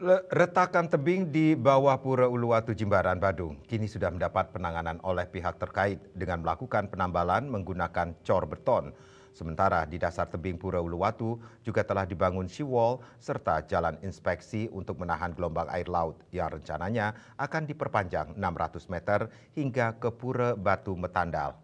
Retakan tebing di bawah Pura Uluwatu Jimbaran, Badung kini sudah mendapat penanganan oleh pihak terkait dengan melakukan penambalan menggunakan cor beton. Sementara di dasar tebing Pura Uluwatu juga telah dibangun seawall serta jalan inspeksi untuk menahan gelombang air laut yang rencananya akan diperpanjang 600 meter hingga ke Pura Batu Metandal.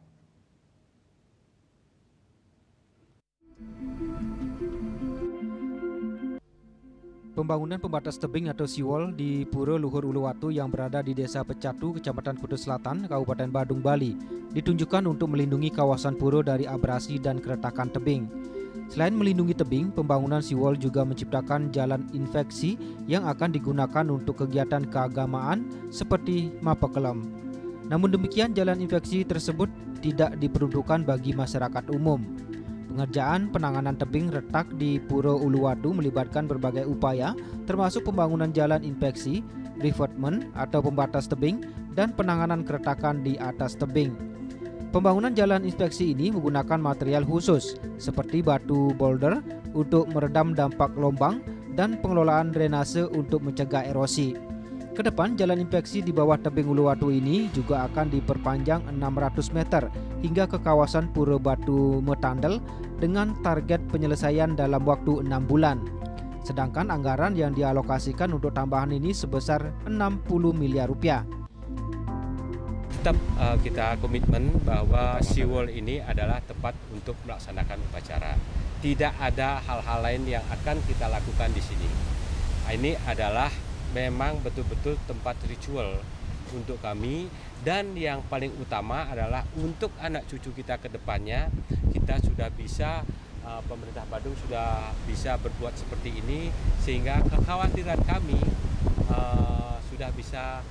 Pembangunan pembatas tebing atau seawall di Pura Luhur Uluwatu yang berada di Desa Pecatu, Kecamatan Kudus Selatan, Kabupaten Badung, Bali, ditunjukkan untuk melindungi kawasan pura dari abrasi dan keretakan tebing. Selain melindungi tebing, pembangunan seawall juga menciptakan jalan infeksi yang akan digunakan untuk kegiatan keagamaan seperti Mapakelam. Namun demikian, jalan infeksi tersebut tidak diperuntukkan bagi masyarakat umum. Pengerjaan penanganan tebing retak di Pura Uluwatu melibatkan berbagai upaya, termasuk pembangunan jalan inspeksi, revetment atau pembatas tebing, dan penanganan keretakan di atas tebing. Pembangunan jalan inspeksi ini menggunakan material khusus seperti batu boulder untuk meredam dampak gelombang dan pengelolaan drainase untuk mencegah erosi. Kedepan, jalan inspeksi di bawah tebing Uluwatu ini juga akan diperpanjang 600 meter hingga ke kawasan Pura Batu Metandal dengan target penyelesaian dalam waktu 6 bulan. Sedangkan anggaran yang dialokasikan untuk tambahan ini sebesar 60 miliar rupiah. Tetap kita komitmen bahwa seawall ini adalah tempat untuk melaksanakan upacara. Tidak ada hal-hal lain yang akan kita lakukan di sini. Ini adalah memang betul-betul tempat ritual untuk kami, dan yang paling utama adalah untuk anak cucu kita ke depannya. Kita sudah bisa, pemerintah Badung sudah bisa berbuat seperti ini sehingga kekhawatiran kami sudah bisa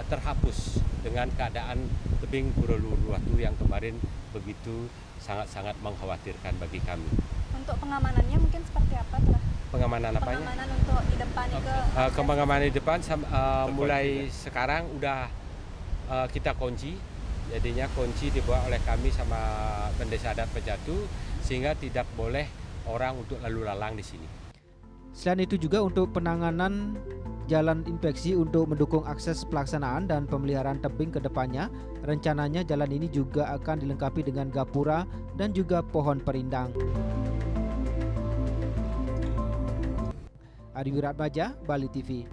terhapus dengan keadaan tebing Pura Uluwatu yang kemarin begitu sangat-sangat mengkhawatirkan bagi kami. Untuk pengamanannya mungkin seperti apa, Pak? Pengamanan apanya? Pengamanan untuk di depan pengamanan di depan mulai sekarang udah kita kunci, jadinya kunci dibawa oleh kami sama Pendesa Adat Pecatu sehingga tidak boleh orang untuk lalu lalang di sini. Selain itu juga untuk penanganan jalan inspeksi untuk mendukung akses pelaksanaan dan pemeliharaan tebing ke depannya, rencananya jalan ini juga akan dilengkapi dengan gapura dan juga pohon perindang. Adi Wiratmaja, Bali TV.